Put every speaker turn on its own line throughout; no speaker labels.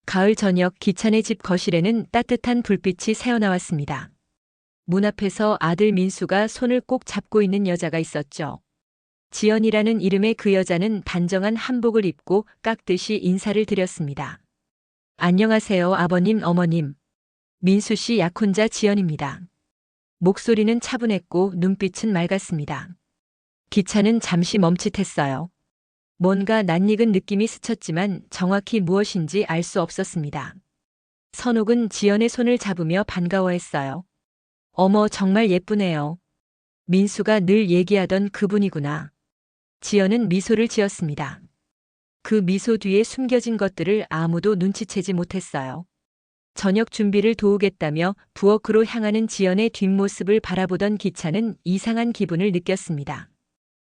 가을 저녁 기찬의 집 거실에는 따뜻한 불빛이 새어나왔습니다. 문 앞에서 아들 민수가 손을 꼭 잡고 있는 여자가 있었죠. 지연이라는 이름의 그 여자는 단정한 한복을 입고 깍듯이 인사를 드렸습니다. 안녕하세요, 아버님, 어머님. 민수 씨 약혼자 지연입니다. 목소리는 차분했고 눈빛은 맑았습니다. 기차는 잠시 멈칫했어요. 뭔가 낯익은 느낌이 스쳤지만 정확히 무엇인지 알 수 없었습니다. 선옥은 지연의 손을 잡으며 반가워했어요. 어머, 정말 예쁘네요. 민수가 늘 얘기하던 그분이구나. 지연은 미소를 지었습니다. 그 미소 뒤에 숨겨진 것들을 아무도 눈치채지 못했어요. 저녁 준비를 도우겠다며 부엌으로 향하는 지연의 뒷모습을 바라보던 기차는 이상한 기분을 느꼈습니다.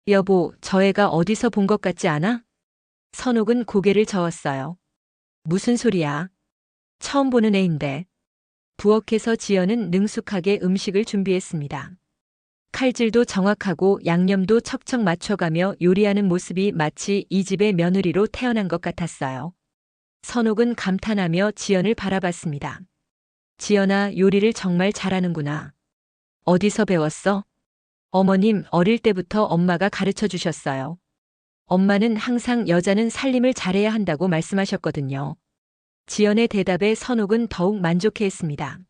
여보, 저 애가 어디서 본 것 같지 않아? 선옥은 고개를 저었어요. 무슨 소리야? 처음 보는 애인데. 부엌에서 지연은 능숙하게 음식을 준비했습니다. 칼질도 정확하고 양념도 척척 맞춰가며 요리하는 모습이 마치 이 집의 며느리로 태어난 것 같았어요. 선옥은 감탄하며 지연을 바라봤습니다. 지연아, 요리를 정말 잘하는구나. 어디서 배웠어? 어머님, 어릴 때부터 엄마가 가르쳐 주셨어요. 엄마는 항상 여자는 살림을 잘해야 한다고 말씀하셨거든요. 지연의 대답에 선옥은 더욱 만족해했습니다.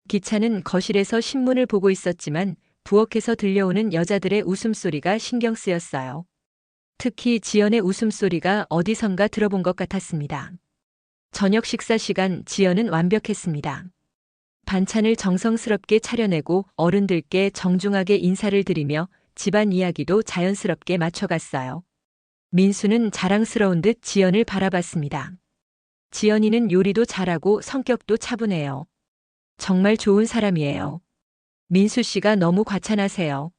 기차는 거실에서 신문을 보고 있었지만 부엌에서 들려오는 여자들의 웃음소리가 신경 쓰였어요. 특히 지연의 웃음소리가 어디선가 들어본 것 같았습니다. 저녁 식사 시간, 지연은 완벽했습니다. 반찬을 정성스럽게 차려내고 어른들께 정중하게 인사를 드리며 집안 이야기도 자연스럽게 맞춰갔어요. 민수는 자랑스러운 듯 지연을 바라봤습니다. 지연이는 요리도 잘하고 성격도 차분해요. 정말 좋은 사람이에요. 민수 씨가 너무 과찬하세요.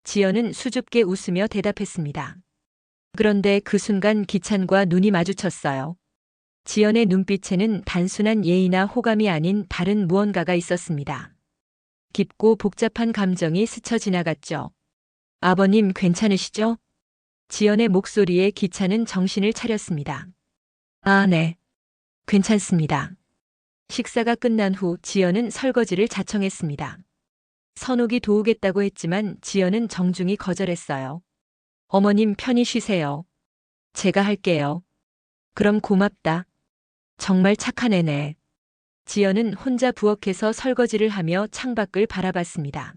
지연은 수줍게 웃으며 대답했습니다. 그런데 그 순간 기찬과 눈이 마주쳤어요. 지연의 눈빛에는 단순한 예의나 호감이 아닌 다른 무언가가 있었습니다. 깊고 복잡한 감정이 스쳐 지나갔죠. 아버님, 괜찮으시죠? 지연의 목소리에 기찬은 정신을 차렸습니다. 아, 네. 괜찮습니다. 식사가 끝난 후 지연은 설거지를 자청했습니다. 선옥이 도우겠다고 했지만 지연은 정중히 거절했어요. 어머님, 편히 쉬세요. 제가 할게요. 그럼 고맙다. 정말 착한 애네. 지연은 혼자 부엌에서 설거지를 하며 창밖을 바라봤습니다.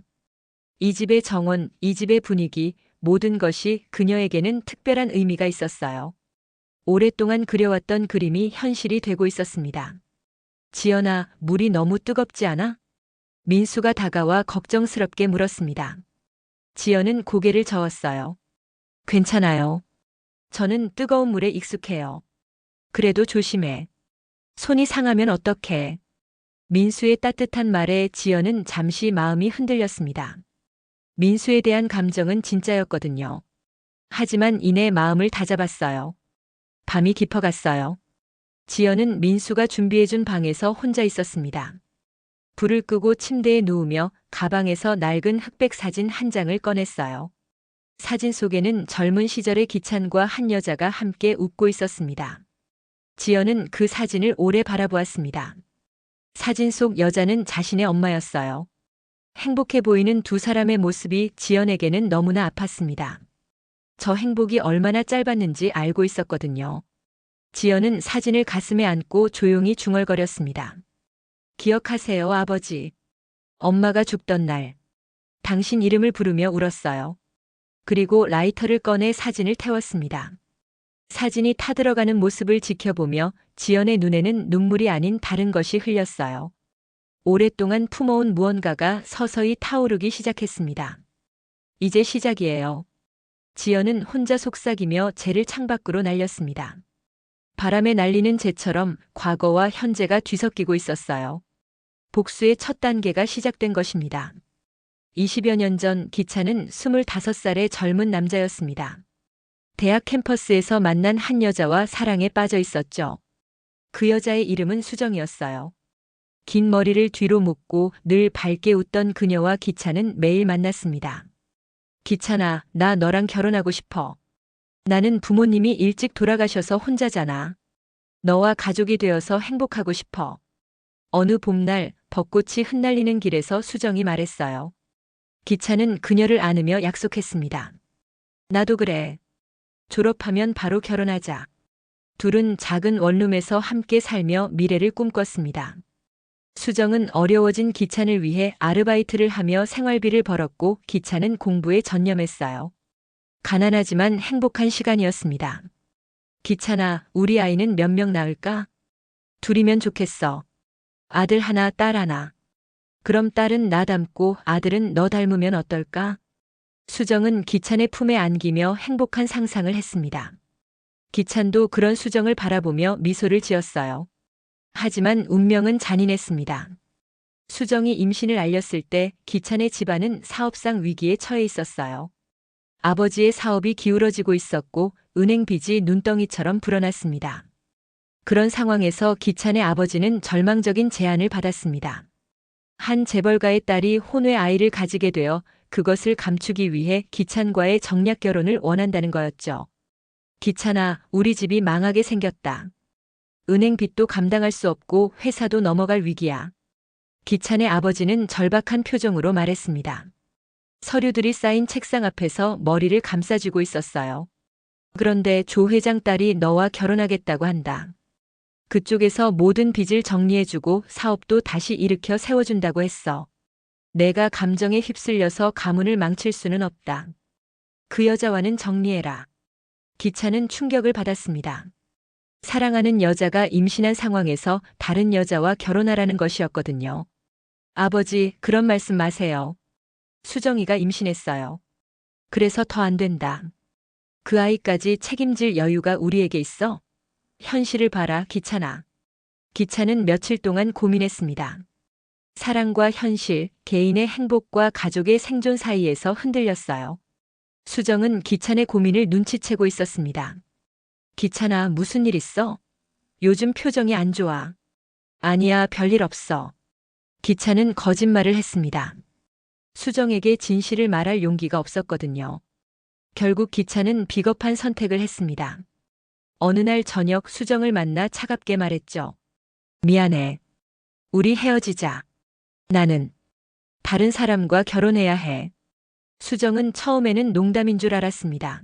이 집의 정원, 이 집의 분위기, 모든 것이 그녀에게는 특별한 의미가 있었어요. 오랫동안 그려왔던 그림이 현실이 되고 있었습니다. 지연아, 물이 너무 뜨겁지 않아? 민수가 다가와 걱정스럽게 물었습니다. 지연은 고개를 저었어요. 괜찮아요. 저는 뜨거운 물에 익숙해요. 그래도 조심해. 손이 상하면 어떡해. 민수의 따뜻한 말에 지연은 잠시 마음이 흔들렸습니다. 민수에 대한 감정은 진짜였거든요. 하지만 이내 마음을 다잡았어요. 밤이 깊어갔어요. 지연은 민수가 준비해준 방에서 혼자 있었습니다. 불을 끄고 침대에 누우며 가방에서 낡은 흑백 사진 한 장을 꺼냈어요. 사진 속에는 젊은 시절의 기찬과 한 여자가 함께 웃고 있었습니다. 지연은 그 사진을 오래 바라보았습니다. 사진 속 여자는 자신의 엄마였어요. 행복해 보이는 두 사람의 모습이 지연에게는 너무나 아팠습니다. 저 행복이 얼마나 짧았는지 알고 있었거든요. 지연은 사진을 가슴에 안고 조용히 중얼거렸습니다. 기억하세요, 아버지. 엄마가 죽던 날, 당신 이름을 부르며 울었어요. 그리고 라이터를 꺼내 사진을 태웠습니다. 사진이 타들어가는 모습을 지켜보며 지연의 눈에는 눈물이 아닌 다른 것이 흘렸어요. 오랫동안 품어온 무언가가 서서히 타오르기 시작했습니다. 이제 시작이에요. 지연은 혼자 속삭이며 재를 창밖으로 날렸습니다. 바람에 날리는 재처럼 과거와 현재가 뒤섞이고 있었어요. 복수의 첫 단계가 시작된 것입니다. 20여 년 전 기찬은 25살의 젊은 남자였습니다. 대학 캠퍼스에서 만난 한 여자와 사랑에 빠져 있었죠. 그 여자의 이름은 수정이었어요. 긴 머리를 뒤로 묶고 늘 밝게 웃던 그녀와 기찬은 매일 만났습니다. 기찬아, 나 너랑 결혼하고 싶어. 나는 부모님이 일찍 돌아가셔서 혼자잖아. 너와 가족이 되어서 행복하고 싶어. 어느 봄날 벚꽃이 흩날리는 길에서 수정이 말했어요. 기찬은 그녀를 안으며 약속했습니다. 나도 그래. 졸업하면 바로 결혼하자. 둘은 작은 원룸에서 함께 살며 미래를 꿈꿨습니다. 수정은 어려워진 기찬을 위해 아르바이트를 하며 생활비를 벌었고 기찬은 공부에 전념했어요. 가난하지만 행복한 시간이었습니다. 기찬아, 우리 아이는 몇 명 낳을까? 둘이면 좋겠어. 아들 하나, 딸 하나. 그럼 딸은 나 닮고 아들은 너 닮으면 어떨까? 수정은 기찬의 품에 안기며 행복한 상상을 했습니다. 기찬도 그런 수정을 바라보며 미소를 지었어요. 하지만 운명은 잔인했습니다. 수정이 임신을 알렸을 때 기찬의 집안은 사업상 위기에 처해 있었어요. 아버지의 사업이 기울어지고 있었고 은행 빚이 눈덩이처럼 불어났습니다. 그런 상황에서 기찬의 아버지는 절망적인 제안을 받았습니다. 한 재벌가의 딸이 혼외 아이를 가지게 되어 그것을 감추기 위해 기찬과의 정략 결혼을 원한다는 거였죠. 기찬아, 우리 집이 망하게 생겼다. 은행 빚도 감당할 수 없고 회사도 넘어갈 위기야. 기찬의 아버지는 절박한 표정으로 말했습니다. 서류들이 쌓인 책상 앞에서 머리를 감싸쥐고 있었어요. 그런데 조 회장 딸이 너와 결혼하겠다고 한다. 그쪽에서 모든 빚을 정리해주고 사업도 다시 일으켜 세워준다고 했어. 내가 감정에 휩쓸려서 가문을 망칠 수는 없다. 그 여자와는 정리해라. 기찬은 충격을 받았습니다. 사랑하는 여자가 임신한 상황에서 다른 여자와 결혼하라는 것이었거든요. 아버지, 그런 말씀 마세요. 수정이가 임신했어요. 그래서 더 안 된다. 그 아이까지 책임질 여유가 우리에게 있어? 현실을 봐라, 기찬아. 기찬은 며칠 동안 고민했습니다. 사랑과 현실, 개인의 행복과 가족의 생존 사이에서 흔들렸어요. 수정은 기찬의 고민을 눈치채고 있었습니다. 기찬아, 무슨 일 있어? 요즘 표정이 안 좋아. 아니야, 별일 없어. 기찬은 거짓말을 했습니다. 수정에게 진실을 말할 용기가 없었거든요. 결국 기찬은 비겁한 선택을 했습니다. 어느 날 저녁 수정을 만나 차갑게 말했죠. 미안해. 우리 헤어지자. 나는 다른 사람과 결혼해야 해. 수정은 처음에는 농담인 줄 알았습니다.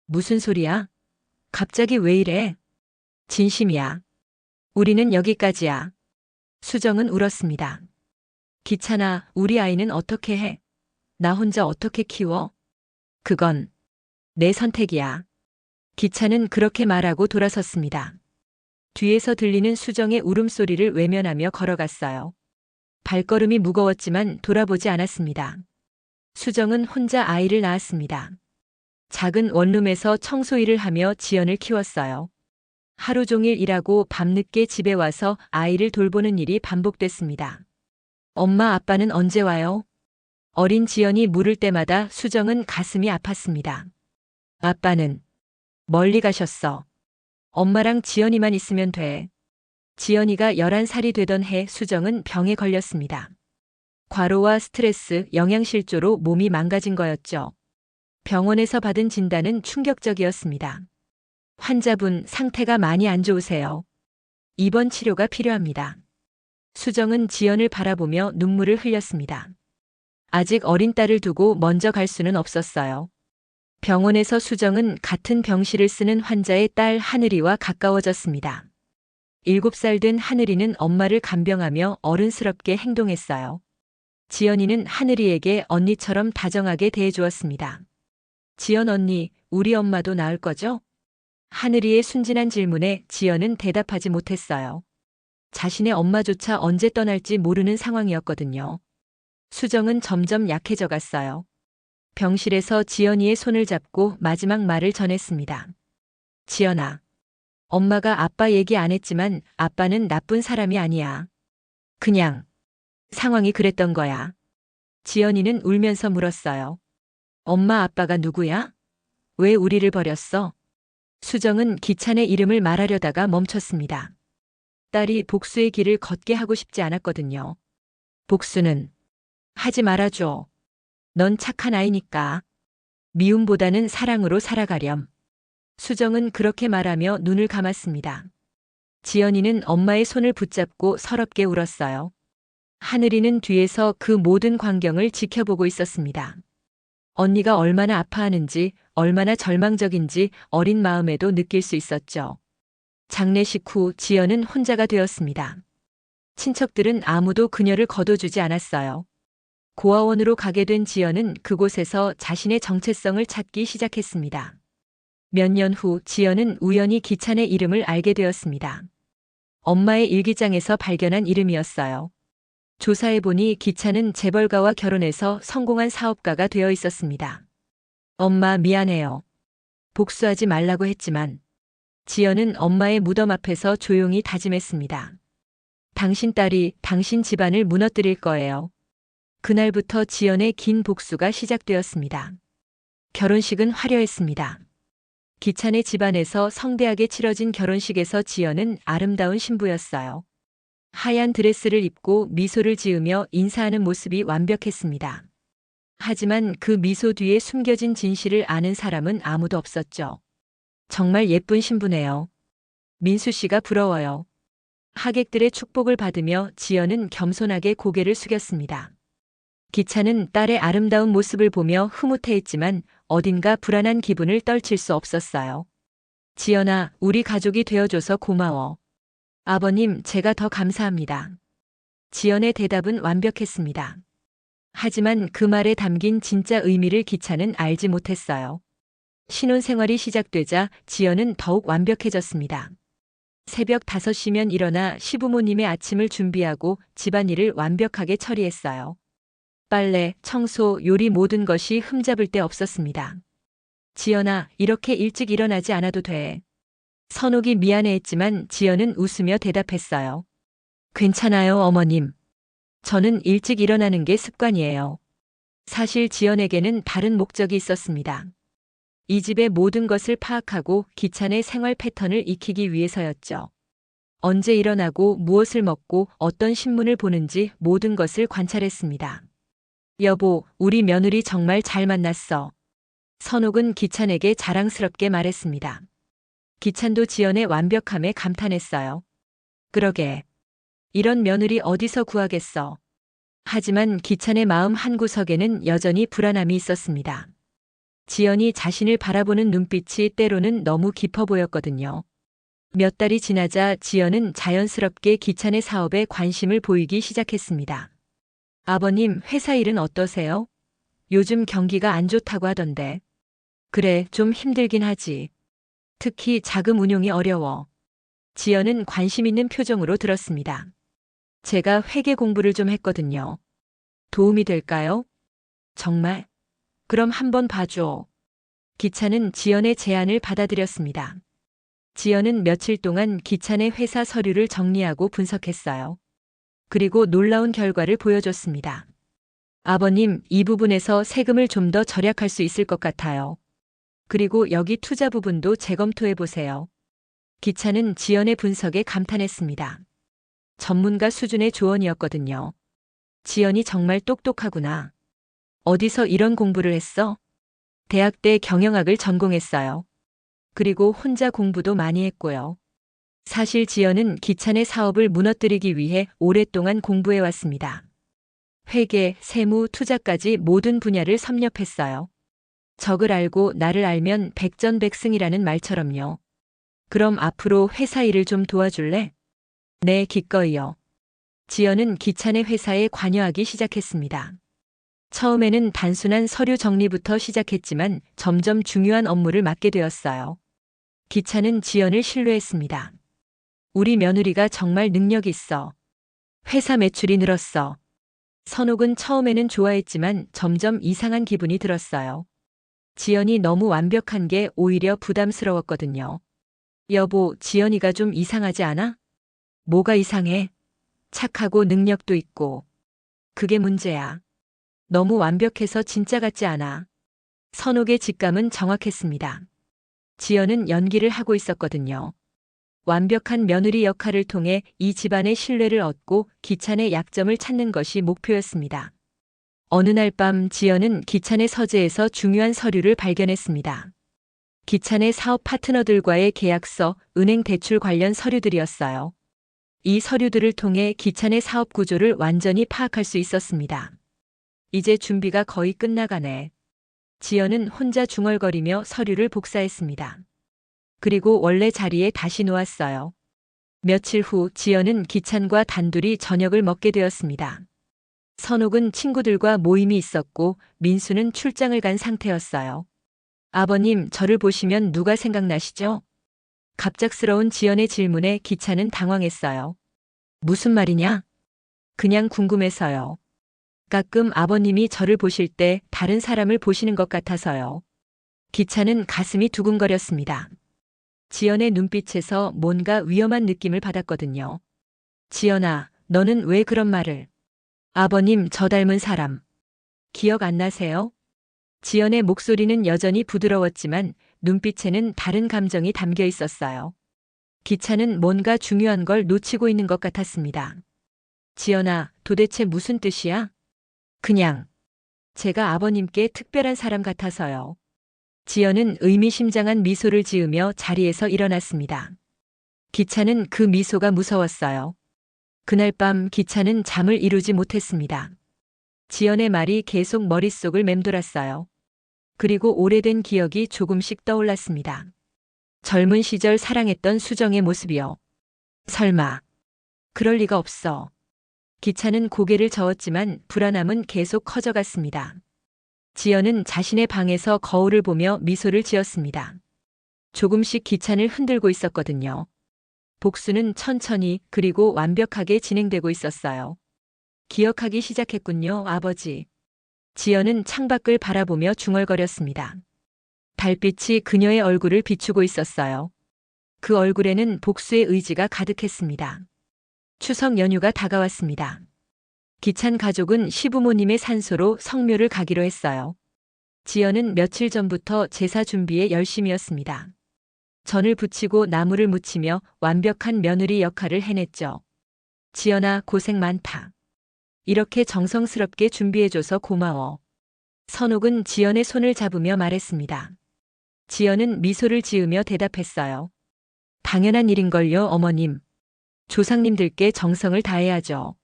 무슨 소리야? 갑자기 왜 이래? 진심이야. 우리는 여기까지야. 수정은 울었습니다. 기찬아, 우리 아이는 어떻게 해? 나 혼자 어떻게 키워? 그건 내 선택이야. 기찬은 그렇게 말하고 돌아섰습니다. 뒤에서 들리는 수정의 울음소리를 외면하며 걸어갔어요. 발걸음이 무거웠지만 돌아보지 않았습니다. 수정은 혼자 아이를 낳았습니다. 작은 원룸에서 청소 일을 하며 지연을 키웠어요. 하루 종일 일하고 밤늦게 집에 와서 아이를 돌보는 일이 반복됐습니다. 엄마, 아빠는 언제 와요? 어린 지연이 물을 때마다 수정은 가슴이 아팠습니다. 아빠는 멀리 가셨어. 엄마랑 지연이만 있으면 돼. 지연이가 11살이 되던 해 수정은 병에 걸렸습니다. 과로와 스트레스, 영양실조로 몸이 망가진 거였죠. 병원에서 받은 진단은 충격적이었습니다. 환자분, 상태가 많이 안 좋으세요. 입원 치료가 필요합니다. 수정은 지연을 바라보며 눈물을 흘렸습니다. 아직 어린 딸을 두고 먼저 갈 수는 없었어요. 병원에서 수정은 같은 병실을 쓰는 환자의 딸 하늘이와 가까워졌습니다. 7살 된 하늘이는 엄마를 간병하며 어른스럽게 행동했어요. 지연이는 하늘이에게 언니처럼 다정하게 대해주었습니다. 지연 언니, 우리 엄마도 나을 거죠? 하늘이의 순진한 질문에 지연은 대답하지 못했어요. 자신의 엄마조차 언제 떠날지 모르는 상황이었거든요. 수정은 점점 약해져 갔어요. 병실에서 지연이의 손을 잡고 마지막 말을 전했습니다. 지연아, 엄마가 아빠 얘기 안 했지만 아빠는 나쁜 사람이 아니야. 그냥 상황이 그랬던 거야. 지연이는 울면서 물었어요. 엄마, 아빠가 누구야? 왜 우리를 버렸어? 수정은 기찬의 이름을 말하려다가 멈췄습니다. 딸이 복수의 길을 걷게 하고 싶지 않았거든요. 복수는 하지 말아줘. 넌 착한 아이니까. 미움보다는 사랑으로 살아가렴. 수정은 그렇게 말하며 눈을 감았습니다. 지연이는 엄마의 손을 붙잡고 서럽게 울었어요. 하늘이는 뒤에서 그 모든 광경을 지켜보고 있었습니다. 언니가 얼마나 아파하는지, 얼마나 절망적인지 어린 마음에도 느낄 수 있었죠. 장례식 후 지연은 혼자가 되었습니다. 친척들은 아무도 그녀를 거둬주지 않았어요. 고아원으로 가게 된 지연은 그곳에서 자신의 정체성을 찾기 시작했습니다. 몇 년 후 지연은 우연히 기찬의 이름을 알게 되었습니다. 엄마의 일기장에서 발견한 이름이었어요. 조사해보니 기찬은 재벌가와 결혼해서 성공한 사업가가 되어 있었습니다. 엄마 미안해요. 복수하지 말라고 했지만 지연은 엄마의 무덤 앞에서 조용히 다짐했습니다. 당신 딸이 당신 집안을 무너뜨릴 거예요. 그날부터 지연의 긴 복수가 시작되었습니다. 결혼식은 화려했습니다. 기찬의 집안에서 성대하게 치러진 결혼식에서 지연은 아름다운 신부였어요. 하얀 드레스를 입고 미소를 지으며 인사하는 모습이 완벽했습니다. 하지만 그 미소 뒤에 숨겨진 진실을 아는 사람은 아무도 없었죠. 정말 예쁜 신부네요. 민수 씨가 부러워요. 하객들의 축복을 받으며 지연은 겸손하게 고개를 숙였습니다. 기찬은 딸의 아름다운 모습을 보며 흐뭇해했지만 어딘가 불안한 기분을 떨칠 수 없었어요. 지연아, 우리 가족이 되어줘서 고마워. 아버님, 제가 더 감사합니다. 지연의 대답은 완벽했습니다. 하지만 그 말에 담긴 진짜 의미를 기찬은 알지 못했어요. 신혼생활이 시작되자 지연은 더욱 완벽해졌습니다. 새벽 5시면 일어나 시부모님의 아침을 준비하고 집안일을 완벽하게 처리했어요. 빨래, 청소, 요리 모든 것이 흠잡을 데 없었습니다. 지연아, 이렇게 일찍 일어나지 않아도 돼. 선옥이 미안해했지만 지연은 웃으며 대답했어요. 괜찮아요, 어머님. 저는 일찍 일어나는 게 습관이에요. 사실 지연에게는 다른 목적이 있었습니다. 이 집의 모든 것을 파악하고 기찬의 생활 패턴을 익히기 위해서였죠. 언제 일어나고 무엇을 먹고 어떤 신문을 보는지 모든 것을 관찰했습니다. 여보, 우리 며느리 정말 잘 만났어. 선옥은 기찬에게 자랑스럽게 말했습니다. 기찬도 지연의 완벽함에 감탄했어요. 그러게. 이런 며느리 어디서 구하겠어. 하지만 기찬의 마음 한구석에는 여전히 불안함이 있었습니다. 지연이 자신을 바라보는 눈빛이 때로는 너무 깊어 보였거든요. 몇 달이 지나자 지연은 자연스럽게 기찬의 사업에 관심을 보이기 시작했습니다. 아버님, 회사 일은 어떠세요? 요즘 경기가 안 좋다고 하던데. 그래, 좀 힘들긴 하지. 특히 자금 운용이 어려워. 지연은 관심 있는 표정으로 들었습니다. 제가 회계 공부를 좀 했거든요. 도움이 될까요? 정말? 그럼 한번 봐줘. 기찬은 지연의 제안을 받아들였습니다. 지연은 며칠 동안 기찬의 회사 서류를 정리하고 분석했어요. 그리고 놀라운 결과를 보여줬습니다. 아버님, 이 부분에서 세금을 좀 더 절약할 수 있을 것 같아요. 그리고 여기 투자 부분도 재검토해 보세요. 기찬은 지연의 분석에 감탄했습니다. 전문가 수준의 조언이었거든요. 지연이 정말 똑똑하구나. 어디서 이런 공부를 했어? 대학 때 경영학을 전공했어요. 그리고 혼자 공부도 많이 했고요. 사실 지연은 기찬의 사업을 무너뜨리기 위해 오랫동안 공부해 왔습니다. 회계, 세무, 투자까지 모든 분야를 섭렵했어요. 적을 알고 나를 알면 백전백승이라는 말처럼요. 그럼 앞으로 회사 일을 좀 도와줄래? 네, 기꺼이요. 지연은 기찬의 회사에 관여하기 시작했습니다. 처음에는 단순한 서류 정리부터 시작했지만 점점 중요한 업무를 맡게 되었어요. 기찬은 지연을 신뢰했습니다. 우리 며느리가 정말 능력 있어. 회사 매출이 늘었어. 선옥은 처음에는 좋아했지만 점점 이상한 기분이 들었어요. 지연이 너무 완벽한 게 오히려 부담스러웠거든요. 여보, 지연이가 좀 이상하지 않아? 뭐가 이상해? 착하고 능력도 있고. 그게 문제야. 너무 완벽해서 진짜 같지 않아. 선옥의 직감은 정확했습니다. 지연은 연기를 하고 있었거든요. 완벽한 며느리 역할을 통해 이 집안의 신뢰를 얻고 기찬의 약점을 찾는 것이 목표였습니다. 어느 날 밤 지연은 기찬의 서재에서 중요한 서류를 발견했습니다. 기찬의 사업 파트너들과의 계약서, 은행 대출 관련 서류들이었어요. 이 서류들을 통해 기찬의 사업 구조를 완전히 파악할 수 있었습니다. 이제 준비가 거의 끝나가네. 지연은 혼자 중얼거리며 서류를 복사했습니다. 그리고 원래 자리에 다시 놓았어요. 며칠 후 지연은 기찬과 단둘이 저녁을 먹게 되었습니다. 선옥은 친구들과 모임이 있었고 민수는 출장을 간 상태였어요. 아버님, 저를 보시면 누가 생각나시죠? 갑작스러운 지연의 질문에 기찬은 당황했어요. 무슨 말이냐? 그냥 궁금해서요. 가끔 아버님이 저를 보실 때 다른 사람을 보시는 것 같아서요. 기찬은 가슴이 두근거렸습니다. 지연의 눈빛에서 뭔가 위험한 느낌을 받았거든요. 지연아, 너는 왜 그런 말을? 아버님, 저 닮은 사람. 기억 안 나세요? 지연의 목소리는 여전히 부드러웠지만 눈빛에는 다른 감정이 담겨 있었어요. 기찬은 뭔가 중요한 걸 놓치고 있는 것 같았습니다. 지연아, 도대체 무슨 뜻이야? 그냥 제가 아버님께 특별한 사람 같아서요. 지연은 의미심장한 미소를 지으며 자리에서 일어났습니다. 기찬은 그 미소가 무서웠어요. 그날 밤 기찬은 잠을 이루지 못했습니다. 지연의 말이 계속 머릿속을 맴돌았어요. 그리고 오래된 기억이 조금씩 떠올랐습니다. 젊은 시절 사랑했던 수정의 모습이요. 설마. 그럴 리가 없어. 기찬은 고개를 저었지만 불안함은 계속 커져갔습니다. 지연은 자신의 방에서 거울을 보며 미소를 지었습니다. 조금씩 기찬을 흔들고 있었거든요. 복수는 천천히 그리고 완벽하게 진행되고 있었어요. 기억하기 시작했군요, 아버지. 지연은 창밖을 바라보며 중얼거렸습니다. 달빛이 그녀의 얼굴을 비추고 있었어요. 그 얼굴에는 복수의 의지가 가득했습니다. 추석 연휴가 다가왔습니다. 기찬 가족은 시부모님의 산소로 성묘를 가기로 했어요. 지연은 며칠 전부터 제사 준비에 열심이었습니다. 전을 부치고 나무를 묻히며 완벽한 며느리 역할을 해냈죠. 지연아, 고생 많다. 이렇게 정성스럽게 준비해줘서 고마워. 선옥은 지연의 손을 잡으며 말했습니다. 지연은 미소를 지으며 대답했어요. 당연한 일인걸요, 어머님. 조상님들께 정성을 다해야죠.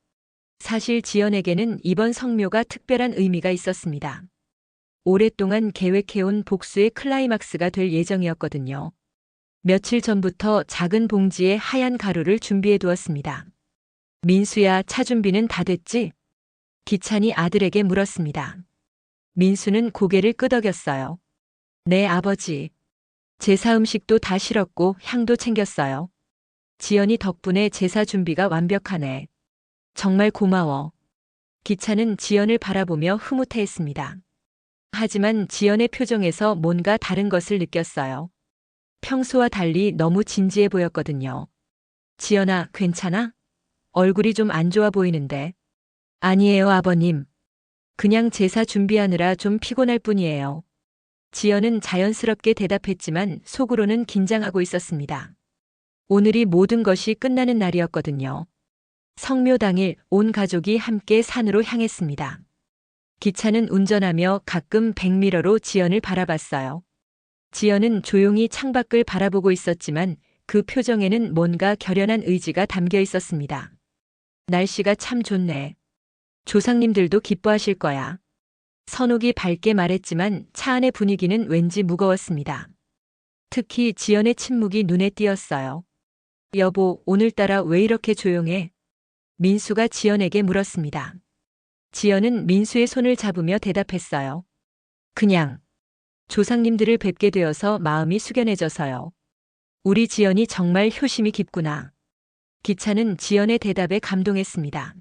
사실 지연에게는 이번 성묘가 특별한 의미가 있었습니다. 오랫동안 계획해온 복수의 클라이막스가 될 예정이었거든요. 며칠 전부터 작은 봉지에 하얀 가루를 준비해 두었습니다. 민수야, 차 준비는 다 됐지? 기찬이 아들에게 물었습니다. 민수는 고개를 끄덕였어요. 네, 아버지. 제사 음식도 다 실었고 향도 챙겼어요. 지연이 덕분에 제사 준비가 완벽하네. 정말 고마워. 기찬은 지연을 바라보며 흐뭇해했습니다. 하지만 지연의 표정에서 뭔가 다른 것을 느꼈어요. 평소와 달리 너무 진지해 보였거든요. 지연아, 괜찮아? 얼굴이 좀 안 좋아 보이는데. 아니에요, 아버님. 그냥 제사 준비하느라 좀 피곤할 뿐이에요. 지연은 자연스럽게 대답했지만 속으로는 긴장하고 있었습니다. 오늘이 모든 것이 끝나는 날이었거든요. 성묘 당일 온 가족이 함께 산으로 향했습니다. 기찬은 운전하며 가끔 백미러로 지연을 바라봤어요. 지연은 조용히 창밖을 바라보고 있었지만 그 표정에는 뭔가 결연한 의지가 담겨 있었습니다. 날씨가 참 좋네. 조상님들도 기뻐하실 거야. 선옥이 밝게 말했지만 차 안의 분위기는 왠지 무거웠습니다. 특히 지연의 침묵이 눈에 띄었어요. 여보, 오늘따라 왜 이렇게 조용해? 민수가 지연에게 물었습니다. 지연은 민수의 손을 잡으며 대답했어요. 그냥 조상님들을 뵙게 되어서 마음이 숙연해져서요. 우리 지연이 정말 효심이 깊구나. 기찬은 지연의 대답에 감동했습니다.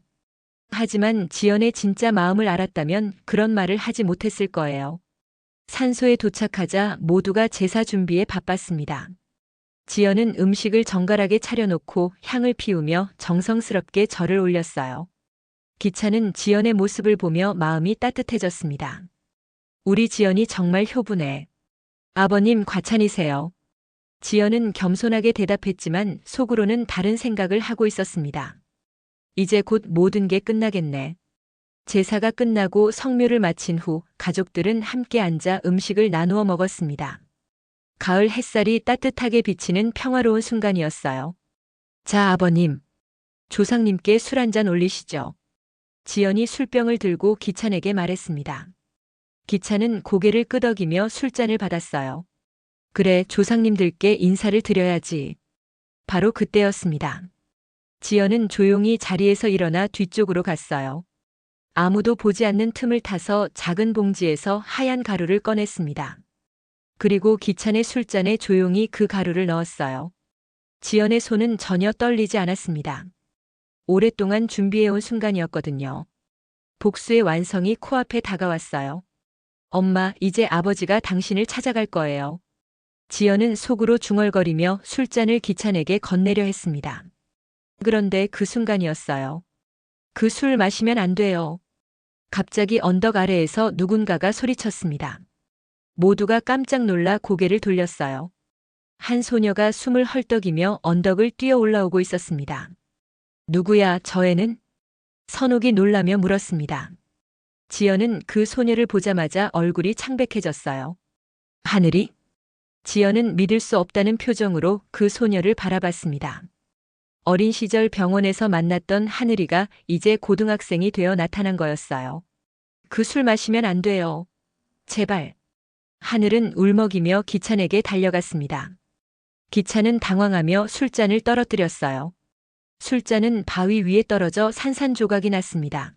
하지만 지연의 진짜 마음을 알았다면 그런 말을 하지 못했을 거예요. 산소에 도착하자 모두가 제사 준비에 바빴습니다. 지연은 음식을 정갈하게 차려놓고 향을 피우며 정성스럽게 절을 올렸어요. 기찬은 지연의 모습을 보며 마음이 따뜻해졌습니다. 우리 지연이 정말 효부네. 아버님 과찬이세요. 지연은 겸손하게 대답했지만 속으로는 다른 생각을 하고 있었습니다. 이제 곧 모든 게 끝나겠네. 제사가 끝나고 성묘를 마친 후 가족들은 함께 앉아 음식을 나누어 먹었습니다. 가을 햇살이 따뜻하게 비치는 평화로운 순간이었어요. 자, 아버님. 조상님께 술 한 잔 올리시죠. 지연이 술병을 들고 기찬에게 말했습니다. 기찬은 고개를 끄덕이며 술잔을 받았어요. 그래, 조상님들께 인사를 드려야지. 바로 그때였습니다. 지연은 조용히 자리에서 일어나 뒤쪽으로 갔어요. 아무도 보지 않는 틈을 타서 작은 봉지에서 하얀 가루를 꺼냈습니다. 그리고 기찬의 술잔에 조용히 그 가루를 넣었어요. 지연의 손은 전혀 떨리지 않았습니다. 오랫동안 준비해온 순간이었거든요. 복수의 완성이 코앞에 다가왔어요. 엄마, 이제 아버지가 당신을 찾아갈 거예요. 지연은 속으로 중얼거리며 술잔을 기찬에게 건네려 했습니다. 그런데 그 순간이었어요. 그 술 마시면 안 돼요. 갑자기 언덕 아래에서 누군가가 소리쳤습니다. 모두가 깜짝 놀라 고개를 돌렸어요. 한 소녀가 숨을 헐떡이며 언덕을 뛰어 올라오고 있었습니다. 누구야, 저 애는? 선옥이 놀라며 물었습니다. 지연은 그 소녀를 보자마자 얼굴이 창백해졌어요. 하늘이? 지연은 믿을 수 없다는 표정으로 그 소녀를 바라봤습니다. 어린 시절 병원에서 만났던 하늘이가 이제 고등학생이 되어 나타난 거였어요. 그 술 마시면 안 돼요. 제발. 하늘은 울먹이며 기찬에게 달려갔습니다. 기찬은 당황하며 술잔을 떨어뜨렸어요. 술잔은 바위 위에 떨어져 산산조각이 났습니다.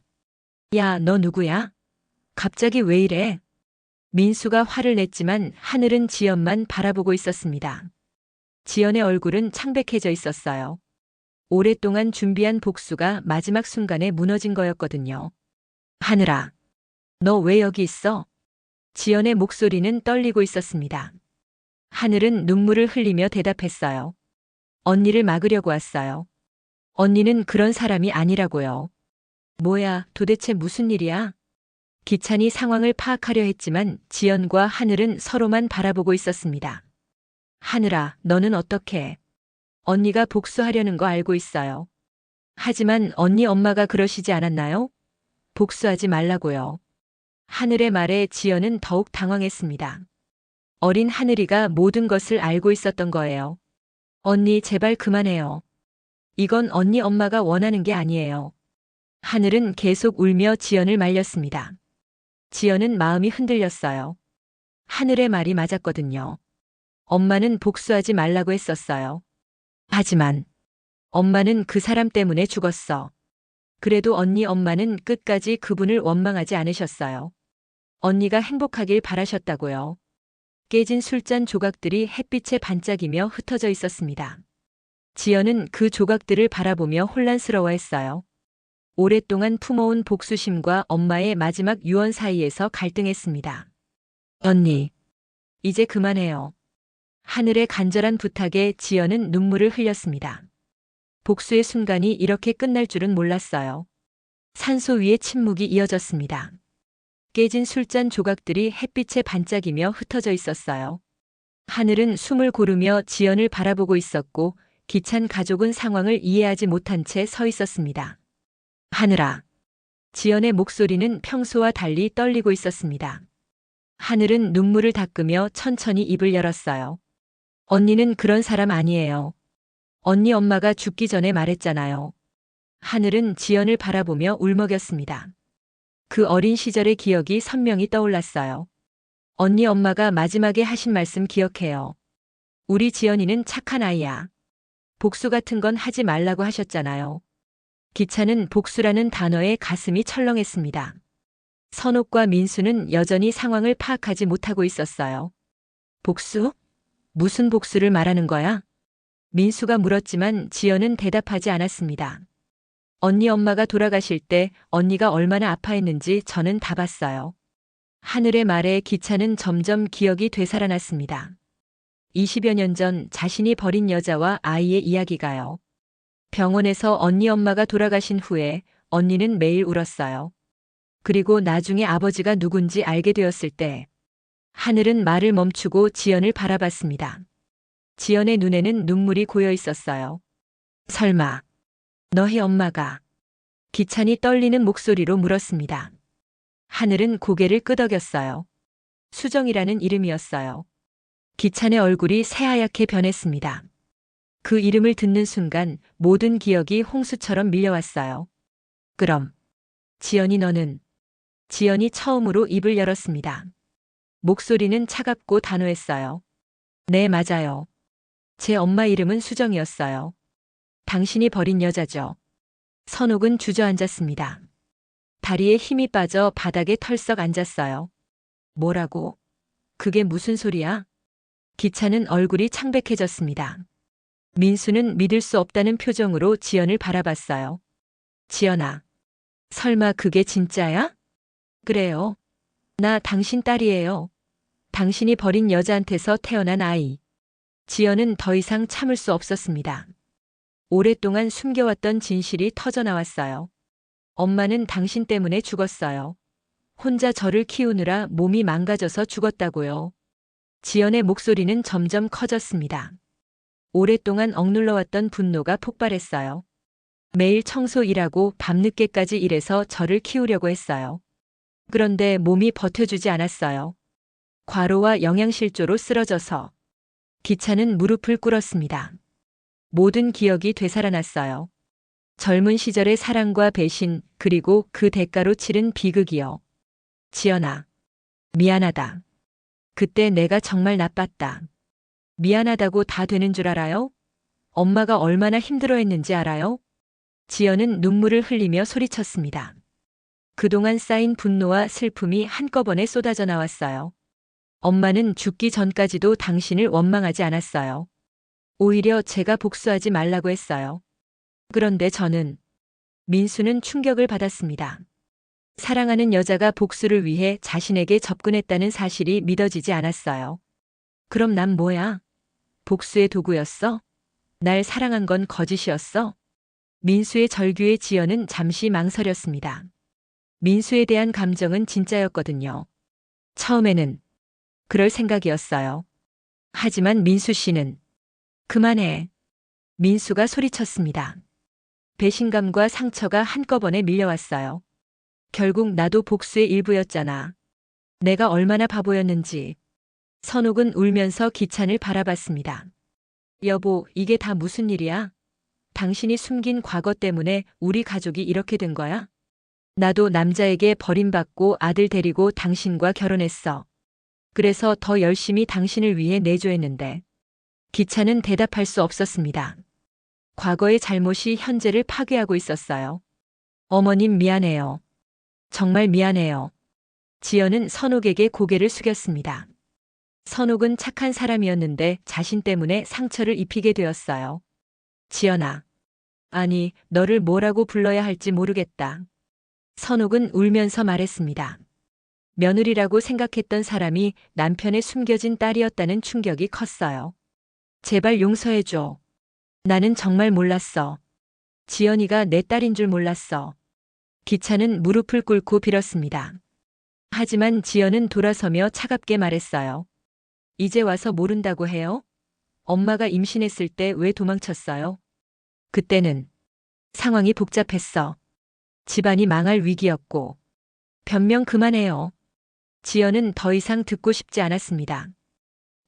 야, 너 누구야? 갑자기 왜 이래? 민수가 화를 냈지만 하늘은 지연만 바라보고 있었습니다. 지연의 얼굴은 창백해져 있었어요. 오랫동안 준비한 복수가 마지막 순간에 무너진 거였거든요. 하늘아, 너 왜 여기 있어? 지연의 목소리는 떨리고 있었습니다. 하늘은 눈물을 흘리며 대답했어요. 언니를 막으려고 왔어요. 언니는 그런 사람이 아니라고요. 뭐야, 도대체 무슨 일이야? 기찬이 상황을 파악하려 했지만 지연과 하늘은 서로만 바라보고 있었습니다. 하늘아, 너는 어떻게? 언니가 복수하려는 거 알고 있어요. 하지만 언니 엄마가 그러시지 않았나요? 복수하지 말라고요. 하늘의 말에 지연은 더욱 당황했습니다. 어린 하늘이가 모든 것을 알고 있었던 거예요. 언니, 제발 그만해요. 이건 언니 엄마가 원하는 게 아니에요. 하늘은 계속 울며 지연을 말렸습니다. 지연은 마음이 흔들렸어요. 하늘의 말이 맞았거든요. 엄마는 복수하지 말라고 했었어요. 하지만 엄마는 그 사람 때문에 죽었어. 그래도 언니 엄마는 끝까지 그분을 원망하지 않으셨어요. 언니가 행복하길 바라셨다고요. 깨진 술잔 조각들이 햇빛에 반짝이며 흩어져 있었습니다. 지연은 그 조각들을 바라보며 혼란스러워했어요. 오랫동안 품어온 복수심과 엄마의 마지막 유언 사이에서 갈등했습니다. 언니, 이제 그만해요. 하늘의 간절한 부탁에 지연은 눈물을 흘렸습니다. 복수의 순간이 이렇게 끝날 줄은 몰랐어요. 산소 위에 침묵이 이어졌습니다. 깨진 술잔 조각들이 햇빛에 반짝이며 흩어져 있었어요. 하늘은 숨을 고르며 지연을 바라보고 있었고 기찬 가족은 상황을 이해하지 못한 채 서 있었습니다. 하늘아. 지연의 목소리는 평소와 달리 떨리고 있었습니다. 하늘은 눈물을 닦으며 천천히 입을 열었어요. 언니는 그런 사람 아니에요. 언니 엄마가 죽기 전에 말했잖아요. 하늘은 지연을 바라보며 울먹였습니다. 그 어린 시절의 기억이 선명히 떠올랐어요. 언니 엄마가 마지막에 하신 말씀 기억해요. 우리 지연이는 착한 아이야. 복수 같은 건 하지 말라고 하셨잖아요. 기찬은 복수라는 단어에 가슴이 철렁했습니다. 선옥과 민수는 여전히 상황을 파악하지 못하고 있었어요. 복수? 무슨 복수를 말하는 거야? 민수가 물었지만 지연은 대답하지 않았습니다. 언니 엄마가 돌아가실 때 언니가 얼마나 아파했는지 저는 다 봤어요. 하늘의 말에 기찬은 점점 기억이 되살아났습니다. 20여 년 전 자신이 버린 여자와 아이의 이야기가요. 병원에서 언니 엄마가 돌아가신 후에 언니는 매일 울었어요. 그리고 나중에 아버지가 누군지 알게 되었을 때 하늘은 말을 멈추고 지연을 바라봤습니다. 지연의 눈에는 눈물이 고여 있었어요. 설마 너희 엄마가? 기찬이 떨리는 목소리로 물었습니다. 하늘은 고개를 끄덕였어요. 수정이라는 이름이었어요. 기찬의 얼굴이 새하얗게 변했습니다. 그 이름을 듣는 순간 모든 기억이 홍수처럼 밀려왔어요. 그럼, 지연이 너는? 지연이 처음으로 입을 열었습니다. 목소리는 차갑고 단호했어요. 네, 맞아요. 제 엄마 이름은 수정이었어요. 당신이 버린 여자죠. 선옥은 주저앉았습니다. 다리에 힘이 빠져 바닥에 털썩 앉았어요. 뭐라고? 그게 무슨 소리야? 기찬은 얼굴이 창백해졌습니다. 민수는 믿을 수 없다는 표정으로 지연을 바라봤어요. 지연아, 설마 그게 진짜야? 그래요. 나 당신 딸이에요. 당신이 버린 여자한테서 태어난 아이. 지연은 더 이상 참을 수 없었습니다. 오랫동안 숨겨왔던 진실이 터져나왔어요. 엄마는 당신 때문에 죽었어요. 혼자 저를 키우느라 몸이 망가져서 죽었다고요. 지연의 목소리는 점점 커졌습니다. 오랫동안 억눌러왔던 분노가 폭발했어요. 매일 청소 일하고 밤늦게까지 일해서 저를 키우려고 했어요. 그런데 몸이 버텨주지 않았어요. 과로와 영양실조로 쓰러져서. 기찬은 무릎을 꿇었습니다. 모든 기억이 되살아났어요. 젊은 시절의 사랑과 배신, 그리고 그 대가로 치른 비극이요. 지연아, 미안하다. 그때 내가 정말 나빴다. 미안하다고 다 되는 줄 알아요? 엄마가 얼마나 힘들어했는지 알아요? 지연은 눈물을 흘리며 소리쳤습니다. 그동안 쌓인 분노와 슬픔이 한꺼번에 쏟아져 나왔어요. 엄마는 죽기 전까지도 당신을 원망하지 않았어요. 오히려 제가 복수하지 말라고 했어요. 그런데 저는, 민수는 충격을 받았습니다. 사랑하는 여자가 복수를 위해 자신에게 접근했다는 사실이 믿어지지 않았어요. 그럼 난 뭐야? 복수의 도구였어? 날 사랑한 건 거짓이었어? 민수의 절규에 지연은 잠시 망설였습니다. 민수에 대한 감정은 진짜였거든요. 처음에는 그럴 생각이었어요. 하지만 민수 씨는 그만해. 민수가 소리쳤습니다. 배신감과 상처가 한꺼번에 밀려왔어요. 결국 나도 복수의 일부였잖아. 내가 얼마나 바보였는지. 선옥은 울면서 기찬을 바라봤습니다. 여보, 이게 다 무슨 일이야? 당신이 숨긴 과거 때문에 우리 가족이 이렇게 된 거야? 나도 남자에게 버림받고 아들 데리고 당신과 결혼했어. 그래서 더 열심히 당신을 위해 내조했는데. 기찬은 대답할 수 없었습니다. 과거의 잘못이 현재를 파괴하고 있었어요. 어머님 미안해요. 정말 미안해요. 지연은 선옥에게 고개를 숙였습니다. 선옥은 착한 사람이었는데 자신 때문에 상처를 입히게 되었어요. 지연아. 아니, 너를 뭐라고 불러야 할지 모르겠다. 선옥은 울면서 말했습니다. 며느리라고 생각했던 사람이 남편의 숨겨진 딸이었다는 충격이 컸어요. 제발 용서해줘. 나는 정말 몰랐어. 지연이가 내 딸인 줄 몰랐어. 기찬은 무릎을 꿇고 빌었습니다. 하지만 지연은 돌아서며 차갑게 말했어요. 이제 와서 모른다고 해요? 엄마가 임신했을 때 왜 도망쳤어요? 그때는 상황이 복잡했어. 집안이 망할 위기였고. 변명 그만해요. 지연은 더 이상 듣고 싶지 않았습니다.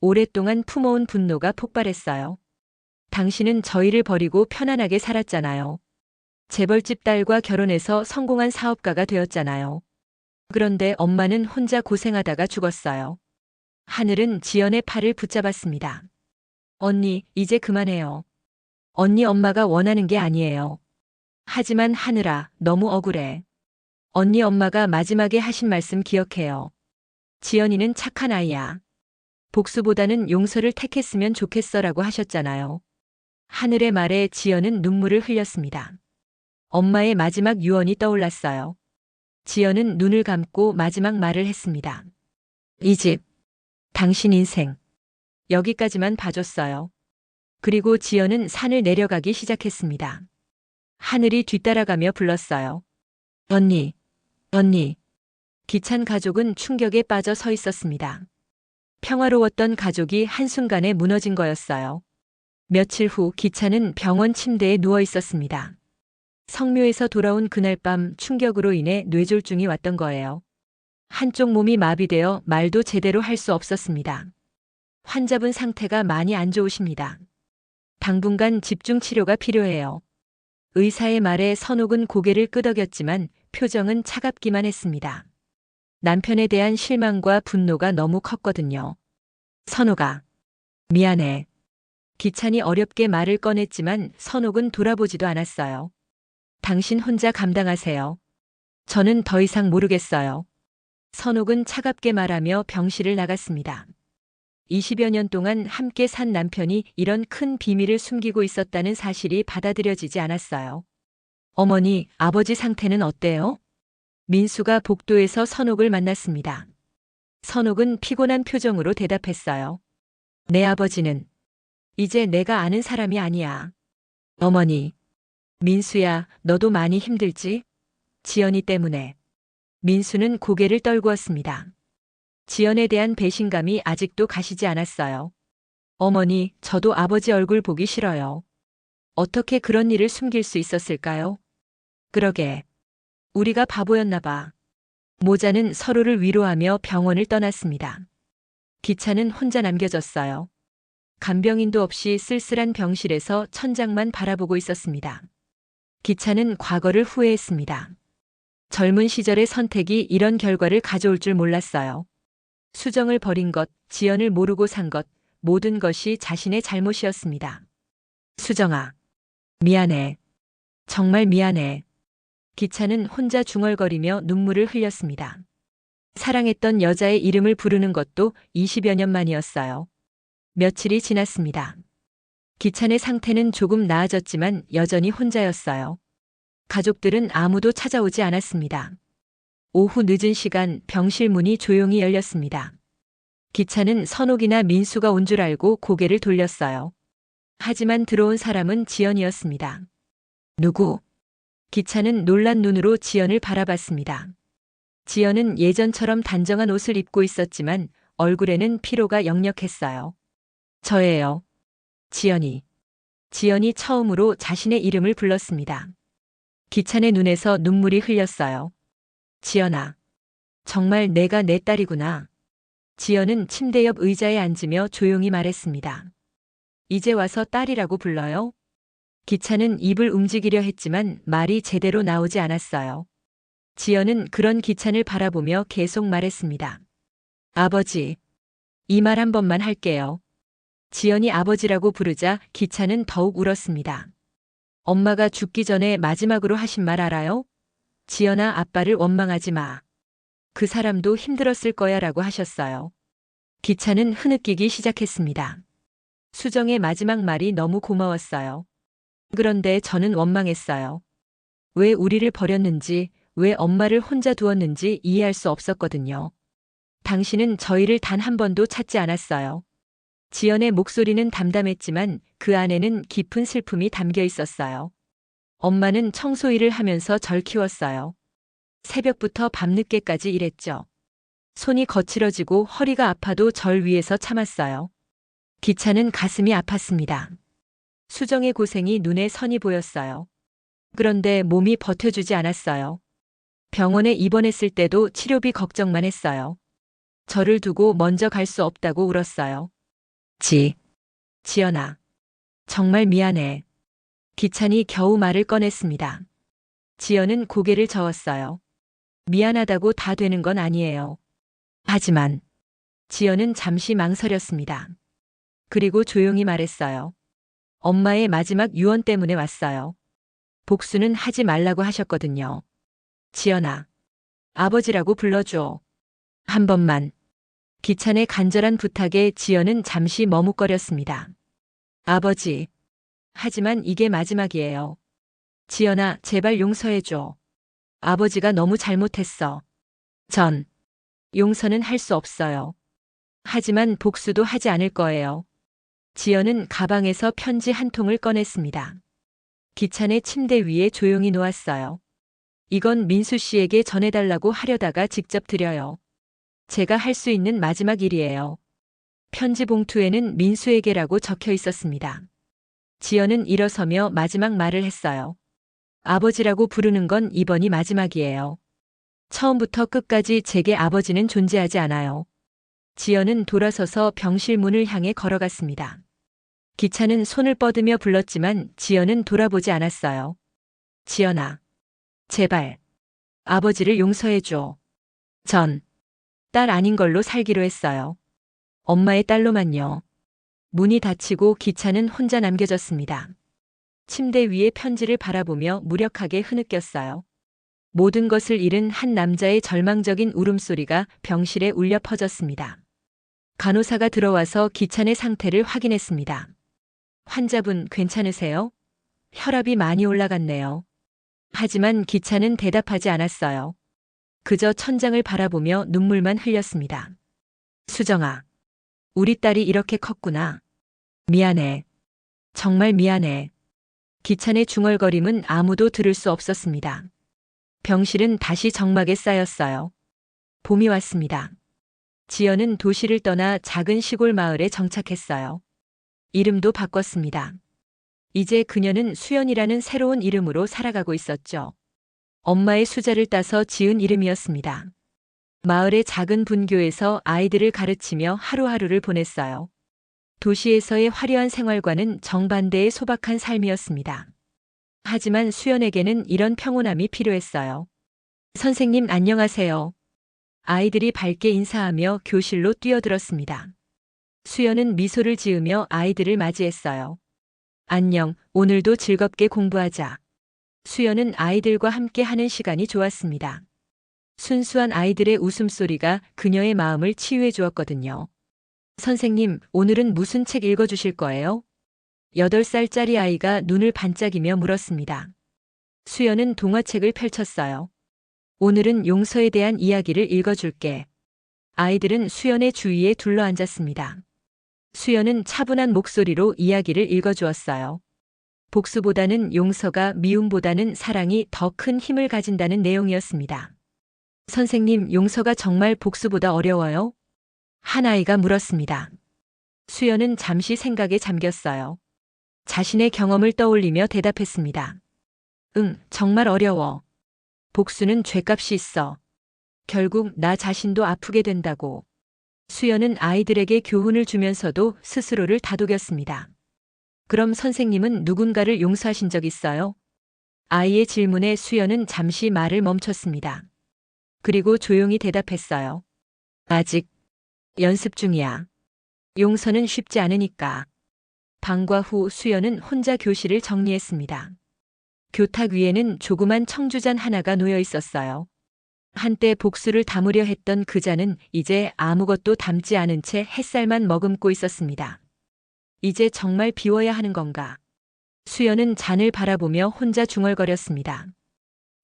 오랫동안 품어온 분노가 폭발했어요. 당신은 저희를 버리고 편안하게 살았잖아요. 재벌집 딸과 결혼해서 성공한 사업가가 되었잖아요. 그런데 엄마는 혼자 고생하다가 죽었어요. 하늘은 지연의 팔을 붙잡았습니다. 언니, 이제 그만해요. 언니 엄마가 원하는 게 아니에요. 하지만 하늘아, 너무 억울해. 언니 엄마가 마지막에 하신 말씀 기억해요. 지연이는 착한 아이야. 복수보다는 용서를 택했으면 좋겠어라고 하셨잖아요. 하늘의 말에 지연은 눈물을 흘렸습니다. 엄마의 마지막 유언이 떠올랐어요. 지연은 눈을 감고 마지막 말을 했습니다. 이 집, 당신 인생, 여기까지만 봐줬어요. 그리고 지연은 산을 내려가기 시작했습니다. 하늘이 뒤따라가며 불렀어요. 언니, 언니. 기찬 가족은 충격에 빠져 서 있었습니다. 평화로웠던 가족이 한순간에 무너진 거였어요. 며칠 후 기찬은 병원 침대에 누워 있었습니다. 성묘에서 돌아온 그날 밤 충격으로 인해 뇌졸중이 왔던 거예요. 한쪽 몸이 마비되어 말도 제대로 할 수 없었습니다. 환자분 상태가 많이 안 좋으십니다. 당분간 집중 치료가 필요해요. 의사의 말에 선옥은 고개를 끄덕였지만 표정은 차갑기만 했습니다. 남편에 대한 실망과 분노가 너무 컸거든요. 선옥아, 미안해. 기찬이 어렵게 말을 꺼냈지만 선옥은 돌아보지도 않았어요. 당신 혼자 감당하세요. 저는 더 이상 모르겠어요. 선옥은 차갑게 말하며 병실을 나갔습니다. 20여 년 동안 함께 산 남편이 이런 큰 비밀을 숨기고 있었다는 사실이 받아들여지지 않았어요. 어머니, 아버지 상태는 어때요? 민수가 복도에서 선옥을 만났습니다. 선옥은 피곤한 표정으로 대답했어요. 내 아버지는 이제 내가 아는 사람이 아니야. 어머니, 민수야, 너도 많이 힘들지? 지연이 때문에. 민수는 고개를 떨구었습니다. 지연에 대한 배신감이 아직도 가시지 않았어요. 어머니, 저도 아버지 얼굴 보기 싫어요. 어떻게 그런 일을 숨길 수 있었을까요? 그러게. 우리가 바보였나 봐. 모자는 서로를 위로하며 병원을 떠났습니다. 기차는 혼자 남겨졌어요. 간병인도 없이 쓸쓸한 병실에서 천장만 바라보고 있었습니다. 기차는 과거를 후회했습니다. 젊은 시절의 선택이 이런 결과를 가져올 줄 몰랐어요. 수정을 버린 것, 지연을 모르고 산 것, 모든 것이 자신의 잘못이었습니다. 수정아, 미안해. 정말 미안해. 기차는 혼자 중얼거리며 눈물을 흘렸습니다. 사랑했던 여자의 이름을 부르는 것도 20여 년 만이었어요. 며칠이 지났습니다. 기찬의 상태는 조금 나아졌지만 여전히 혼자였어요. 가족들은 아무도 찾아오지 않았습니다. 오후 늦은 시간 병실 문이 조용히 열렸습니다. 기차는 선옥이나 민수가 온 줄 알고 고개를 돌렸어요. 하지만 들어온 사람은 지연이었습니다. 누구? 기차는 놀란 눈으로 지연을 바라봤습니다. 지연은 예전처럼 단정한 옷을 입고 있었지만 얼굴에는 피로가 역력했어요. 저예요. 지연이. 지연이 처음으로 자신의 이름을 불렀습니다. 기찬의 눈에서 눈물이 흘렸어요. 지연아. 정말 내가 내 딸이구나. 지연은 침대 옆 의자에 앉으며 조용히 말했습니다. 이제 와서 딸이라고 불러요? 기찬은 입을 움직이려 했지만 말이 제대로 나오지 않았어요. 지연은 그런 기찬을 바라보며 계속 말했습니다. 아버지. 이 말 한 번만 할게요. 지연이 아버지라고 부르자 기찬은 더욱 울었습니다. 엄마가 죽기 전에 마지막으로 하신 말 알아요? 지연아, 아빠를 원망하지 마. 그 사람도 힘들었을 거야 라고 하셨어요. 기찬은 흐느끼기 시작했습니다. 수정의 마지막 말이 너무 고마웠어요. 그런데 저는 원망했어요. 왜 우리를 버렸는지, 왜 엄마를 혼자 두었는지 이해할 수 없었거든요. 당신은 저희를 단 한 번도 찾지 않았어요. 지연의 목소리는 담담했지만 그 안에는 깊은 슬픔이 담겨 있었어요. 엄마는 청소일을 하면서 절 키웠어요. 새벽부터 밤늦게까지 일했죠. 손이 거칠어지고 허리가 아파도 절 위해서 참았어요. 기차는 가슴이 아팠습니다. 수정의 고생이 눈에 선이 보였어요. 그런데 몸이 버텨주지 않았어요. 병원에 입원했을 때도 치료비 걱정만 했어요. 저를 두고 먼저 갈 수 없다고 울었어요. 지연아. 정말 미안해. 기찬이 겨우 말을 꺼냈습니다. 지연은 고개를 저었어요. 미안하다고 다 되는 건 아니에요. 하지만 지연은 잠시 망설였습니다. 그리고 조용히 말했어요. 엄마의 마지막 유언 때문에 왔어요. 복수는 하지 말라고 하셨거든요. 지연아. 아버지라고 불러줘. 한 번만. 기찬의 간절한 부탁에 지연은 잠시 머뭇거렸습니다. 아버지. 하지만 이게 마지막이에요. 지연아, 제발 용서해줘. 아버지가 너무 잘못했어. 용서는 할 수 없어요. 하지만 복수도 하지 않을 거예요. 지연은 가방에서 편지 한 통을 꺼냈습니다. 기찬의 침대 위에 조용히 놓았어요. 이건 민수 씨에게 전해달라고 하려다가 직접 드려요. 제가 할 수 있는 마지막 일이에요. 편지 봉투에는 민수에게라고 적혀 있었습니다. 지연은 일어서며 마지막 말을 했어요. 아버지라고 부르는 건 이번이 마지막이에요. 처음부터 끝까지 제게 아버지는 존재하지 않아요. 지연은 돌아서서 병실 문을 향해 걸어갔습니다. 기찬은 손을 뻗으며 불렀지만 지연은 돌아보지 않았어요. 지연아, 제발, 아버지를 용서해줘. 전, 딸 아닌 걸로 살기로 했어요. 엄마의 딸로만요. 문이 닫히고 기찬은 혼자 남겨졌습니다. 침대 위에 편지를 바라보며 무력하게 흐느꼈어요. 모든 것을 잃은 한 남자의 절망적인 울음소리가 병실에 울려 퍼졌습니다. 간호사가 들어와서 기찬의 상태를 확인했습니다. 환자분 괜찮으세요? 혈압이 많이 올라갔네요. 하지만 기찬은 대답하지 않았어요. 그저 천장을 바라보며 눈물만 흘렸습니다. 수정아, 우리 딸이 이렇게 컸구나. 미안해. 정말 미안해. 기찬의 중얼거림은 아무도 들을 수 없었습니다. 병실은 다시 적막에 쌓였어요. 봄이 왔습니다. 지연은 도시를 떠나 작은 시골 마을에 정착했어요. 이름도 바꿨습니다. 이제 그녀는 수연이라는 새로운 이름으로 살아가고 있었죠. 엄마의 수자를 따서 지은 이름이었습니다. 마을의 작은 분교에서 아이들을 가르치며 하루하루를 보냈어요. 도시에서의 화려한 생활과는 정반대의 소박한 삶이었습니다. 하지만 수연에게는 이런 평온함이 필요했어요. 선생님 안녕하세요. 아이들이 밝게 인사하며 교실로 뛰어들었습니다. 수연은 미소를 지으며 아이들을 맞이했어요. 안녕, 오늘도 즐겁게 공부하자. 수연은 아이들과 함께 하는 시간이 좋았습니다. 순수한 아이들의 웃음소리가 그녀의 마음을 치유해 주었거든요. 선생님, 오늘은 무슨 책 읽어주실 거예요? 8살짜리 아이가 눈을 반짝이며 물었습니다. 수연은 동화책을 펼쳤어요. 오늘은 용서에 대한 이야기를 읽어줄게. 아이들은 수연의 주위에 둘러앉았습니다. 수연은 차분한 목소리로 이야기를 읽어주었어요. 복수보다는 용서가 미움보다는 사랑이 더 큰 힘을 가진다는 내용이었습니다. 선생님, 용서가 정말 복수보다 어려워요? 한 아이가 물었습니다. 수연은 잠시 생각에 잠겼어요. 자신의 경험을 떠올리며 대답했습니다. 응, 정말 어려워. 복수는 죗값이 있어. 결국 나 자신도 아프게 된다고. 수연은 아이들에게 교훈을 주면서도 스스로를 다독였습니다. 그럼 선생님은 누군가를 용서하신 적 있어요? 아이의 질문에 수연은 잠시 말을 멈췄습니다. 그리고 조용히 대답했어요. 아직 연습 중이야. 용서는 쉽지 않으니까. 방과 후 수연은 혼자 교실을 정리했습니다. 교탁 위에는 조그만 청주잔 하나가 놓여 있었어요. 한때 복수를 담으려 했던 그 잔은 이제 아무것도 담지 않은 채 햇살만 머금고 있었습니다. 이제 정말 비워야 하는 건가? 수연은 잔을 바라보며 혼자 중얼거렸습니다.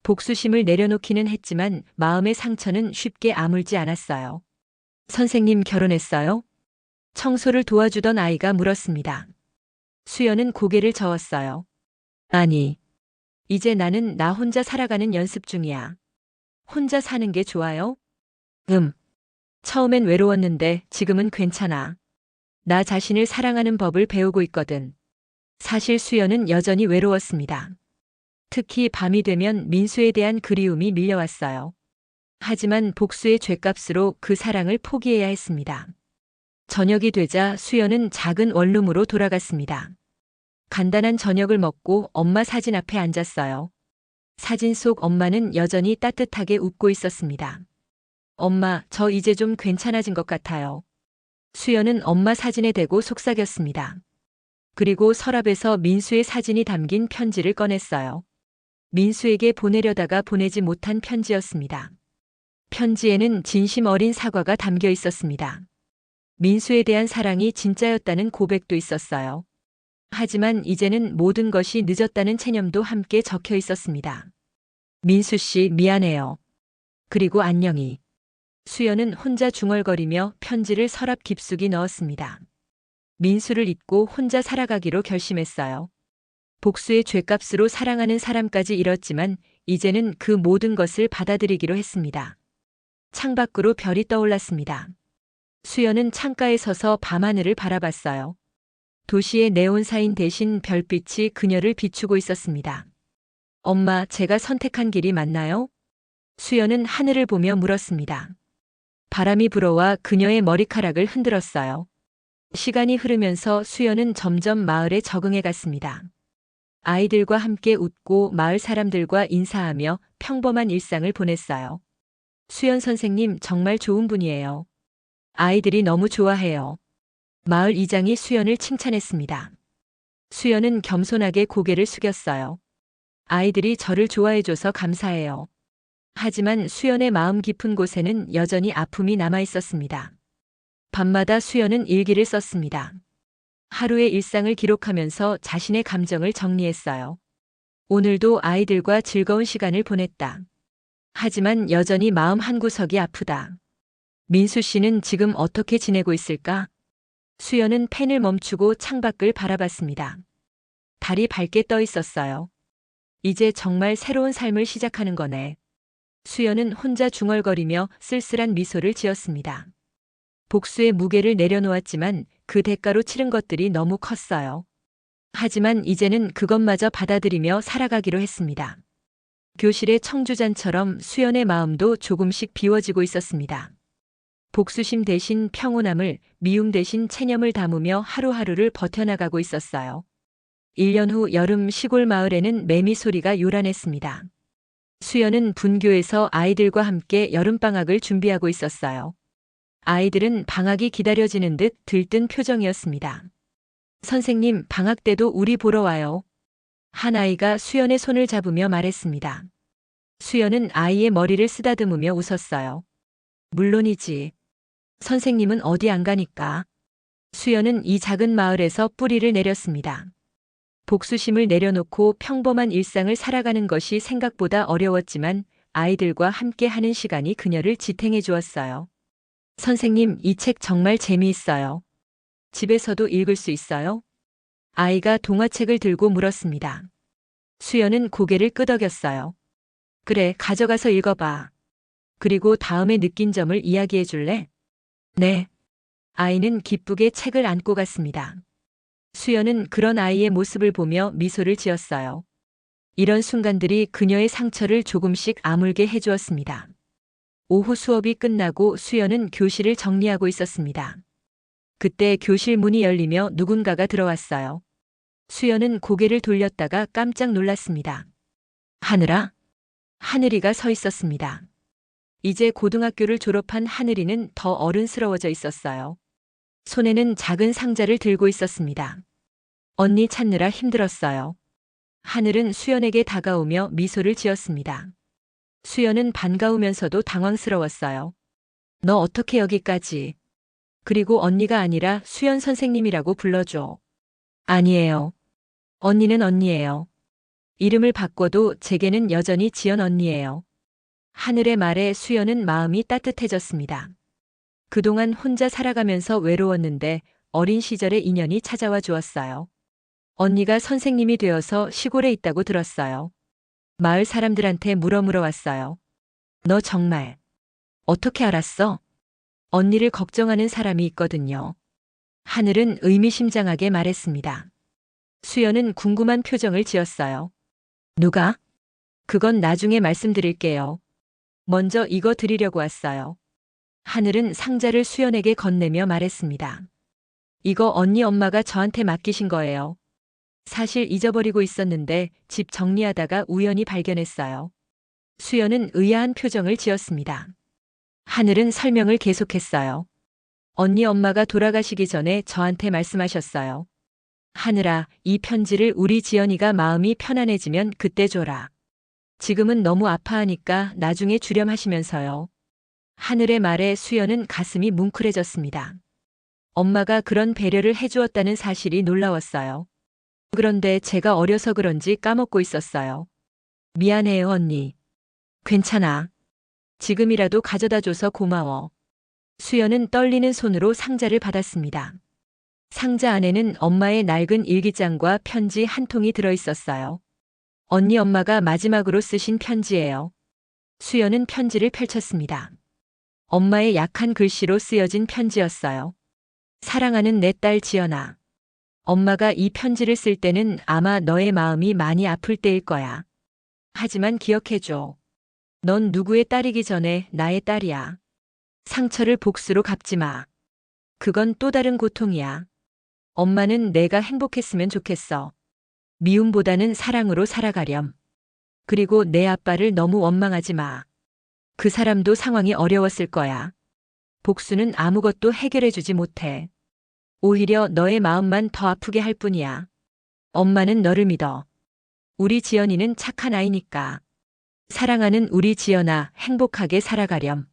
복수심을 내려놓기는 했지만 마음의 상처는 쉽게 아물지 않았어요. 선생님 결혼했어요? 청소를 도와주던 아이가 물었습니다. 수연은 고개를 저었어요. 아니, 이제 나는 나 혼자 살아가는 연습 중이야. 혼자 사는 게 좋아요? 처음엔 외로웠는데 지금은 괜찮아. 나 자신을 사랑하는 법을 배우고 있거든. 사실 수연은 여전히 외로웠습니다. 특히 밤이 되면 민수에 대한 그리움이 밀려왔어요. 하지만 복수의 죗값으로 그 사랑을 포기해야 했습니다. 저녁이 되자 수연은 작은 원룸으로 돌아갔습니다. 간단한 저녁을 먹고 엄마 사진 앞에 앉았어요. 사진 속 엄마는 여전히 따뜻하게 웃고 있었습니다. 엄마, 저 이제 좀 괜찮아진 것 같아요. 수연은 엄마 사진에 대고 속삭였습니다. 그리고 서랍에서 민수의 사진이 담긴 편지를 꺼냈어요. 민수에게 보내려다가 보내지 못한 편지였습니다. 편지에는 진심 어린 사과가 담겨 있었습니다. 민수에 대한 사랑이 진짜였다는 고백도 있었어요. 하지만 이제는 모든 것이 늦었다는 체념도 함께 적혀 있었습니다. 민수 씨, 미안해요. 그리고 안녕히. 수연은 혼자 중얼거리며 편지를 서랍 깊숙이 넣었습니다. 민수를 잊고 혼자 살아가기로 결심했어요. 복수의 죗값으로 사랑하는 사람까지 잃었지만 이제는 그 모든 것을 받아들이기로 했습니다. 창밖으로 별이 떠올랐습니다. 수연은 창가에 서서 밤하늘을 바라봤어요. 도시의 네온사인 대신 별빛이 그녀를 비추고 있었습니다. 엄마, 제가 선택한 길이 맞나요? 수연은 하늘을 보며 물었습니다. 바람이 불어와 그녀의 머리카락을 흔들었어요. 시간이 흐르면서 수연은 점점 마을에 적응해 갔습니다. 아이들과 함께 웃고 마을 사람들과 인사하며 평범한 일상을 보냈어요. 수연 선생님 정말 좋은 분이에요. 아이들이 너무 좋아해요. 마을 이장이 수연을 칭찬했습니다. 수연은 겸손하게 고개를 숙였어요. 아이들이 저를 좋아해줘서 감사해요. 하지만 수연의 마음 깊은 곳에는 여전히 아픔이 남아 있었습니다. 밤마다 수연은 일기를 썼습니다. 하루의 일상을 기록하면서 자신의 감정을 정리했어요. 오늘도 아이들과 즐거운 시간을 보냈다. 하지만 여전히 마음 한구석이 아프다. 민수 씨는 지금 어떻게 지내고 있을까? 수연은 펜을 멈추고 창밖을 바라봤습니다. 달이 밝게 떠 있었어요. 이제 정말 새로운 삶을 시작하는 거네. 수연은 혼자 중얼거리며 쓸쓸한 미소를 지었습니다. 복수의 무게를 내려놓았지만 그 대가로 치른 것들이 너무 컸어요. 하지만 이제는 그것마저 받아들이며 살아가기로 했습니다. 교실의 청주잔처럼 수연의 마음도 조금씩 비워지고 있었습니다. 복수심 대신 평온함을, 미움 대신 체념을 담으며 하루하루를 버텨나가고 있었어요. 1년 후 여름 시골 마을에는 매미 소리가 요란했습니다. 수연은 분교에서 아이들과 함께 여름방학을 준비하고 있었어요. 아이들은 방학이 기다려지는 듯 들뜬 표정이었습니다. 선생님, 방학 때도 우리 보러 와요. 한 아이가 수연의 손을 잡으며 말했습니다. 수연은 아이의 머리를 쓰다듬으며 웃었어요. 물론이지. 선생님은 어디 안 가니까. 수연은 이 작은 마을에서 뿌리를 내렸습니다. 복수심을 내려놓고 평범한 일상을 살아가는 것이 생각보다 어려웠지만 아이들과 함께 하는 시간이 그녀를 지탱해 주었어요. 선생님, 이 책 정말 재미있어요. 집에서도 읽을 수 있어요? 아이가 동화책을 들고 물었습니다. 수연은 고개를 끄덕였어요. 그래, 가져가서 읽어봐. 그리고 다음에 느낀 점을 이야기해 줄래? 네. 아이는 기쁘게 책을 안고 갔습니다. 수연은 그런 아이의 모습을 보며 미소를 지었어요. 이런 순간들이 그녀의 상처를 조금씩 아물게 해주었습니다. 오후 수업이 끝나고 수연은 교실을 정리하고 있었습니다. 그때 교실 문이 열리며 누군가가 들어왔어요. 수연은 고개를 돌렸다가 깜짝 놀랐습니다. 하늘아? 하늘이가 서 있었습니다. 이제 고등학교를 졸업한 하늘이는 더 어른스러워져 있었어요. 손에는 작은 상자를 들고 있었습니다. 언니 찾느라 힘들었어요. 하늘은 수연에게 다가오며 미소를 지었습니다. 수연은 반가우면서도 당황스러웠어요. 너 어떻게 여기까지? 그리고 언니가 아니라 수연 선생님이라고 불러줘. 아니에요. 언니는 언니예요. 이름을 바꿔도 제게는 여전히 지연 언니예요. 하늘의 말에 수연은 마음이 따뜻해졌습니다. 그동안 혼자 살아가면서 외로웠는데 어린 시절의 인연이 찾아와 주었어요. 언니가 선생님이 되어서 시골에 있다고 들었어요. 마을 사람들한테 물어왔어요. 너 정말 어떻게 알았어? 언니를 걱정하는 사람이 있거든요. 하늘은 의미심장하게 말했습니다. 수연은 궁금한 표정을 지었어요. 누가? 그건 나중에 말씀드릴게요. 먼저 이거 드리려고 왔어요. 하늘은 상자를 수연에게 건네며 말했습니다. 이거 언니 엄마가 저한테 맡기신 거예요. 사실 잊어버리고 있었는데 집 정리하다가 우연히 발견했어요. 수연은 의아한 표정을 지었습니다. 하늘은 설명을 계속했어요. 언니 엄마가 돌아가시기 전에 저한테 말씀하셨어요. 하늘아, 이 편지를 우리 지연이가 마음이 편안해지면 그때 줘라. 지금은 너무 아파하니까 나중에 주렴하시면서요. 하늘의 말에 수연은 가슴이 뭉클해졌습니다. 엄마가 그런 배려를 해주었다는 사실이 놀라웠어요. 그런데 제가 어려서 그런지 까먹고 있었어요. 미안해요, 언니. 괜찮아. 지금이라도 가져다 줘서 고마워. 수연은 떨리는 손으로 상자를 받았습니다. 상자 안에는 엄마의 낡은 일기장과 편지 한 통이 들어 있었어요. 언니 엄마가 마지막으로 쓰신 편지예요. 수연은 편지를 펼쳤습니다. 엄마의 약한 글씨로 쓰여진 편지였어요. 사랑하는 내 딸 지연아. 엄마가 이 편지를 쓸 때는 아마 너의 마음이 많이 아플 때일 거야. 하지만 기억해줘. 넌 누구의 딸이기 전에 나의 딸이야. 상처를 복수로 갚지 마. 그건 또 다른 고통이야. 엄마는 내가 행복했으면 좋겠어. 미움보다는 사랑으로 살아가렴. 그리고 내 아빠를 너무 원망하지 마. 그 사람도 상황이 어려웠을 거야. 복수는 아무것도 해결해주지 못해. 오히려 너의 마음만 더 아프게 할 뿐이야. 엄마는 너를 믿어. 우리 지연이는 착한 아이니까. 사랑하는 우리 지연아, 행복하게 살아가렴.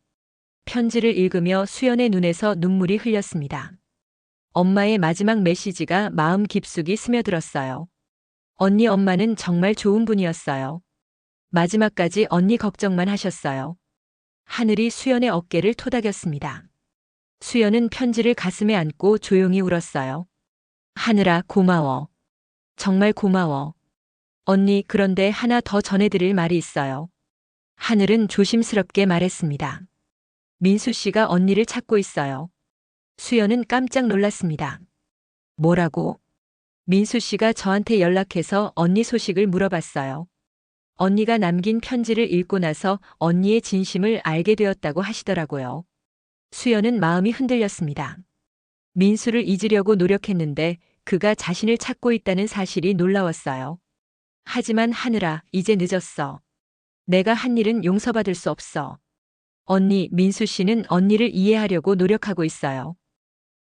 편지를 읽으며 수연의 눈에서 눈물이 흘렸습니다. 엄마의 마지막 메시지가 마음 깊숙이 스며들었어요. 언니 엄마는 정말 좋은 분이었어요. 마지막까지 언니 걱정만 하셨어요. 하늘이 수연의 어깨를 토닥였습니다. 수연은 편지를 가슴에 안고 조용히 울었어요. 하늘아, 고마워. 정말 고마워. 언니, 그런데 하나 더 전해드릴 말이 있어요. 하늘은 조심스럽게 말했습니다. 민수 씨가 언니를 찾고 있어요. 수연은 깜짝 놀랐습니다. 뭐라고? 민수 씨가 저한테 연락해서 언니 소식을 물어봤어요. 언니가 남긴 편지를 읽고 나서 언니의 진심을 알게 되었다고 하시더라고요. 수연은 마음이 흔들렸습니다. 민수를 잊으려고 노력했는데 그가 자신을 찾고 있다는 사실이 놀라웠어요. 하지만 하늘아, 이제 늦었어. 내가 한 일은 용서받을 수 없어. 언니, 민수 씨는 언니를 이해하려고 노력하고 있어요.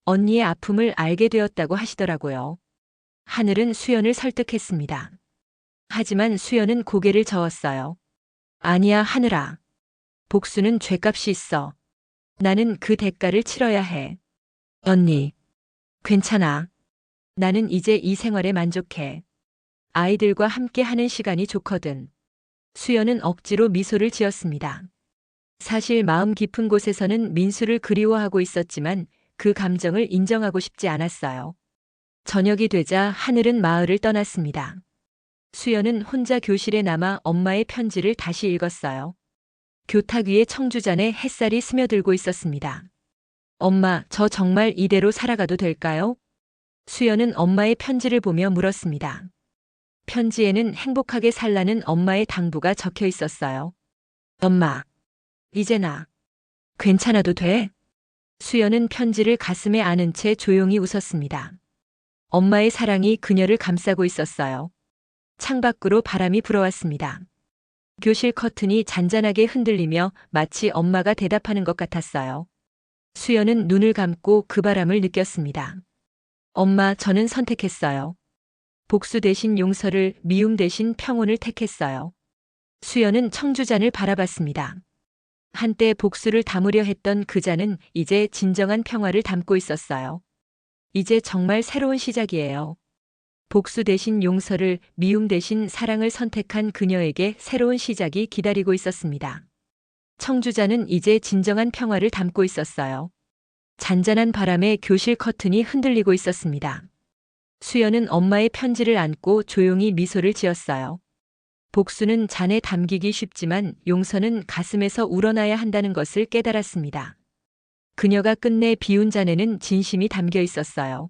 언니의 아픔을 알게 되었다고 하시더라고요. 하늘은 수연을 설득했습니다. 하지만 수연은 고개를 저었어요. 아니야, 하늘아. 복수는 죗값이 있어. 나는 그 대가를 치러야 해. 언니, 괜찮아. 나는 이제 이 생활에 만족해. 아이들과 함께 하는 시간이 좋거든. 수연은 억지로 미소를 지었습니다. 사실 마음 깊은 곳에서는 민수를 그리워하고 있었지만 그 감정을 인정하고 싶지 않았어요. 저녁이 되자 하늘은 마을을 떠났습니다. 수연은 혼자 교실에 남아 엄마의 편지를 다시 읽었어요. 교탁 위에 청주잔에 햇살이 스며들고 있었습니다. 엄마, 저 정말 이대로 살아가도 될까요? 수연은 엄마의 편지를 보며 물었습니다. 편지에는 행복하게 살라는 엄마의 당부가 적혀 있었어요. 엄마, 이제 나 괜찮아도 돼? 수연은 편지를 가슴에 안은 채 조용히 웃었습니다. 엄마의 사랑이 그녀를 감싸고 있었어요. 창밖으로 바람이 불어왔습니다. 교실 커튼이 잔잔하게 흔들리며 마치 엄마가 대답하는 것 같았어요. 수연은 눈을 감고 그 바람을 느꼈습니다. 엄마, 저는 선택했어요. 복수 대신 용서를, 미움 대신 평온을 택했어요. 수연은 청주잔을 바라봤습니다. 한때 복수를 담으려 했던 그 잔은 이제 진정한 평화를 담고 있었어요. 이제 정말 새로운 시작이에요. 복수 대신 용서를, 미움 대신 사랑을 선택한 그녀에게 새로운 시작이 기다리고 있었습니다. 청주잔은 이제 진정한 평화를 담고 있었어요. 잔잔한 바람에 교실 커튼이 흔들리고 있었습니다. 수연은 엄마의 편지를 안고 조용히 미소를 지었어요. 복수는 잔에 담기기 쉽지만 용서는 가슴에서 우러나야 한다는 것을 깨달았습니다. 그녀가 끝내 비운 잔에는 진심이 담겨 있었어요.